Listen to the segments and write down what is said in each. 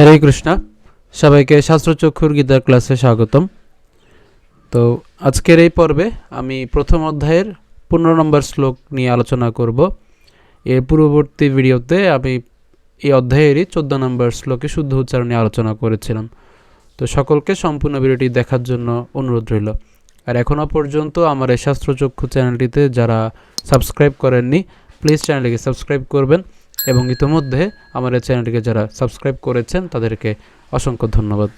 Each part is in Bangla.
হরে কৃষ্ণা, সবাইকে শাস্ত্রচক্ষুর গীতার ক্লাসে স্বাগতম। তো আজকের এই পর্বে আমি প্রথম অধ্যায়ের 15 নম্বর শ্লোক নিয়ে আলোচনা করব। এর পূর্ববর্তী ভিডিওতে আমি এই অধ্যায়েরই 14 নম্বর শ্লোকে শুদ্ধ উচ্চারণ নিয়ে আলোচনা করেছিলাম। তো সকলকে সম্পূর্ণ ভিডিওটি দেখার জন্য অনুরোধ রইল। আর এখনও পর্যন্ত আমার এই শাস্ত্রচক্ষু চ্যানেলটিতে যারা সাবস্ক্রাইব করেননি, প্লিজ চ্যানেলটিকে সাবস্ক্রাইব করবেন এবং ইতিমধ্যে আমার এই চ্যানেলটিকে যারা সাবস্ক্রাইব করেছেন তাদেরকে অসংখ্য ধন্যবাদ।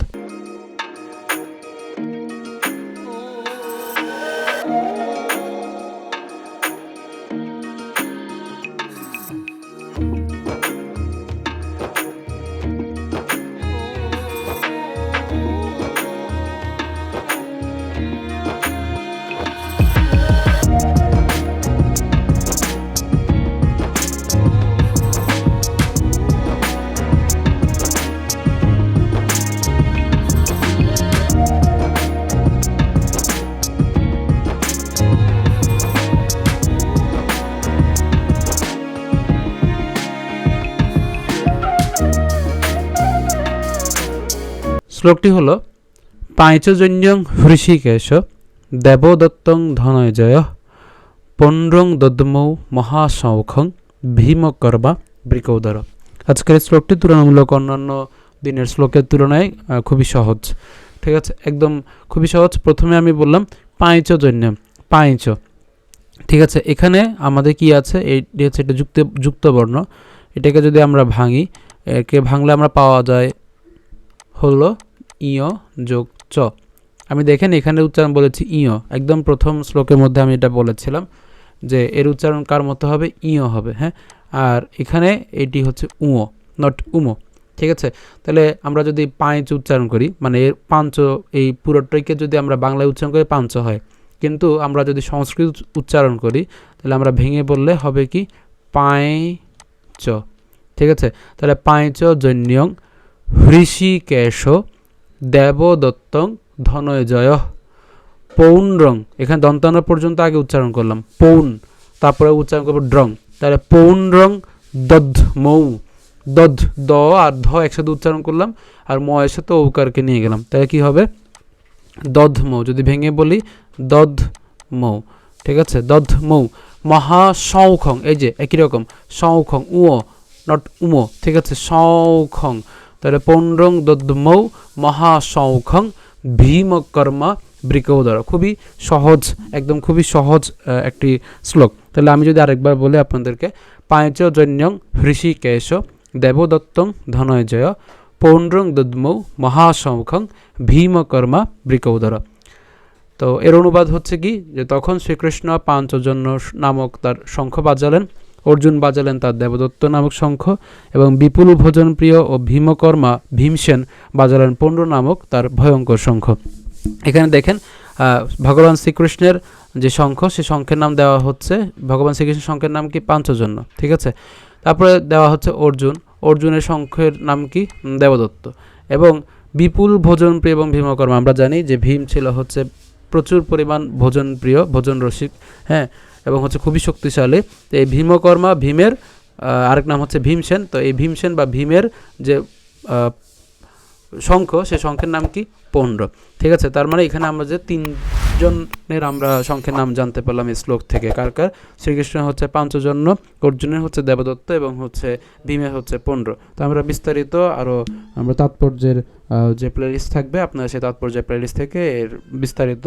শ্লোকটি হলো পাঁচজন্যং হৃষিকেশ দেবদত্তং ধনঞ্জয় পণ্ড্রং দদ্মৌ মহাসৌখং ভীমকর্মা বৃকৌদর। আজকের এই শ্লোকটি তুলনামূলক অন্যান্য দিনের শ্লোকের তুলনায় খুবই সহজ। ঠিক আছে, একদম খুবই সহজ। প্রথমে আমি বললাম পাঁচজন্য, পাঁচ। ঠিক আছে, এখানে আমাদের কি আছে, এটি হচ্ছে এটা যুক্ত বর্ণ। এটাকে যদি আমরা ভাঙি, একে ভাঙলে আমরা পাওয়া যায় হলো ইয় যোগ চ। আমি দেখেন এখানে উচ্চারণ বলেছি ইয়, একদম প্রথম শ্লোকের মধ্যে আমি এটা বলেছিলাম যে এর উচ্চারণ কার মতো হবে, ইয় হবে। হ্যাঁ, আর এখানে এটি হচ্ছে উঁ, নট উমো। ঠিক আছে, তাহলে আমরা যদি পাঁচ উচ্চারণ করি, মানে এর পাঞ্চ, এই পুরোটাকে যদি আমরা বাংলায় উচ্চারণ করি পাঞ্চ হয়, কিন্তু আমরা যদি সংস্কৃত উচ্চারণ করি তাহলে আমরা ভেঙে বললে হবে কি পাঁচ। ঠিক আছে, তাহলে পাঁচজন্যং হৃষিকেশ দেবদত্তং ধনঞ্জয় পৌণ্ড্রং, এখানে দন্তান্ন পর্যন্ত আগে উচ্চারণ করলাম পৌন, তারপরে উচ্চারণ করবো ড্রং, তাহলে পৌণ্ড্রং দধ্মৌ, দধ দ আর ধ একসাথে উচ্চারণ করলাম, আর ম এর সাথে ঔকারকে নিয়ে গেলাম, তাহলে কি হবে দধ্মৌ। যদি ভেঙে বলি দধ্মৌ। ঠিক আছে, দধ্মৌ মহাসৌখং, এই যে একই রকম সৌখং, উঁ নট উমো। ঠিক আছে, সৌখং, তাহলে পৌণ্ড্রং দদ্মৌ মহাসৌখং ভীমকর্মা বৃকৌদর। খুবই সহজ, একদম খুবই সহজ একটি শ্লোক। তাহলে আমি যদি আরেকবার বলি আপনাদেরকে, পাঁচজন্যং হৃষিকেশ দেবদত্তং ধনঞ্জয় পৌণ্ড্রং দদ্মৌ মহাসৌখং ভীমকর্মা বৃকৌদর। তো এর অনুবাদ হচ্ছে কি, যে তখন শ্রীকৃষ্ণ পাঞ্চজন্য নামক তার শঙ্খ বাজালেন, অর্জুন বাজালেন তার দেবদত্ত নামক শঙ্খ, এবং বিপুল ভোজনপ্রিয় ও ভীমকর্মা ভীমসেন বাজালেন পৌণ্ড্র নামক তার ভয়ঙ্কর শঙ্খ। এখানে দেখেন ভগবান শ্রীকৃষ্ণের যে শঙ্খ, সে শঙ্খের নাম দেওয়া হচ্ছে, ভগবান শ্রীকৃষ্ণের শঙ্খের নাম কি পাঞ্চজন্য। ঠিক আছে, তারপরে দেওয়া হচ্ছে অর্জুন, অর্জুনের শঙ্খের নাম কি দেবদত্ত, এবং বিপুল ভোজনপ্রিয় এবং ভীমকর্মা। আমরা জানি যে ভীম ছিল হচ্ছে প্রচুর পরিমাণ ভোজনপ্রিয়, ভোজন রসিক, হ্যাঁ, এবং হচ্ছে খুবই শক্তিশালী। তো এই ভীমকর্মা, ভীমের আরেক নাম হচ্ছে ভীমসেন। তো এই ভীমসেন বা ভীমের যে শঙ্খ, সে শঙ্খের নাম কি পৌণ্ড্র। ঠিক আছে, তার মানে এখানে আমরা যে তিনজনের আমরা শঙ্খের নাম জানতে পারলাম এই শ্লোক থেকে। কার কার? শ্রীকৃষ্ণ হচ্ছে পাঞ্চজন্য, অর্জুনের হচ্ছে দেবদত্ত, এবং হচ্ছে ভীমের হচ্ছে পৌণ্ড্র। তো আমরা বিস্তারিত আরও আমরা তাৎপর্যের যে প্লেলিস্ট থাকবে, আপনারা সেই তাৎপর্যের প্লেলিস্ট থেকে এর বিস্তারিত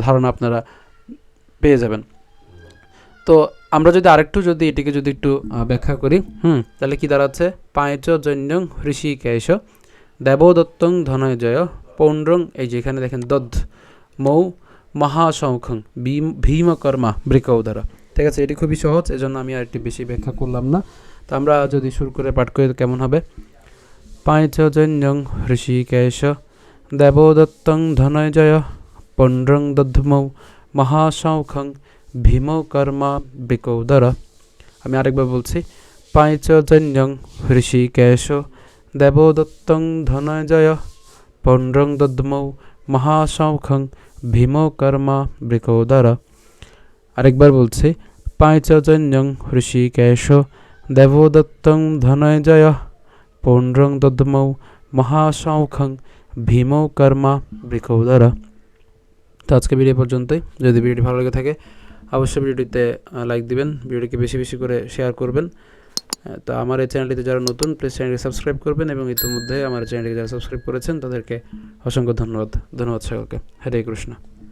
ধারণা আপনারা পেয়ে যাবেন। তো আমরা যদি আরেকটু যদি এটিকে যদি একটু ব্যাখ্যা করি, তাহলে কি দাঁড়াচ্ছে, পাঁচজন্যং হৃষিকেশ দেবদত্তং ধনঞ্জয় পৌণ্ড্রং, এই যে এখানে দেখেন দধ মৌ মহাসৌখং ভীমকর্মা বৃকৌদর। ঠিক আছে, এটি খুবই সহজ, এজন্য আমি আর একটি বেশি ব্যাখ্যা করলাম না। তো আমরা যদি শুরু করে পাঠ করি কেমন হবে, পাঁচজন্যং হৃষিকেশ দেবদত্তং ধনঞ্জয় পৌণ্ড্রং দধ্মৌ মহাসৌখং ভীমকর্মা বৃকৌদর। আমি আরেকবার বলছি, পাঁচজন্যং হৃষিকেশ দেবদত্তং ধনঞ্জয় পৌণ্ড্রং দদ্মৌ মহাসৌখং ভীমকর্মা বৃকৌদর। আরেকবার বলছি, পাঁচজন্যং হৃষিকেশ দেবদত্তং ধনঞ্জয় পৌণ্ড্রং দদ্মৌ মহাসৌখং ভীমৌ কর্মা বৃকোদর। তো আজকে ভিডিও পর্যন্তই। যদি ভিডিওটি ভালো লেগে থাকে অবশ্যই ভিডিওটিতে লাইক দিবেন, ভিডিওটিকে বেশি বেশি করে শেয়ার করবেন। তো আমার এই চ্যানেলটিতে যারা নতুন প্লিজ চ্যানেলটি সাবস্ক্রাইব করবেন, এবং ইতিমধ্যে আমার চ্যানেলটিকে যারা সাবস্ক্রাইব করেছেন তাদেরকে অসংখ্য ধন্যবাদ। সকলকে। হরে কৃষ্ণ।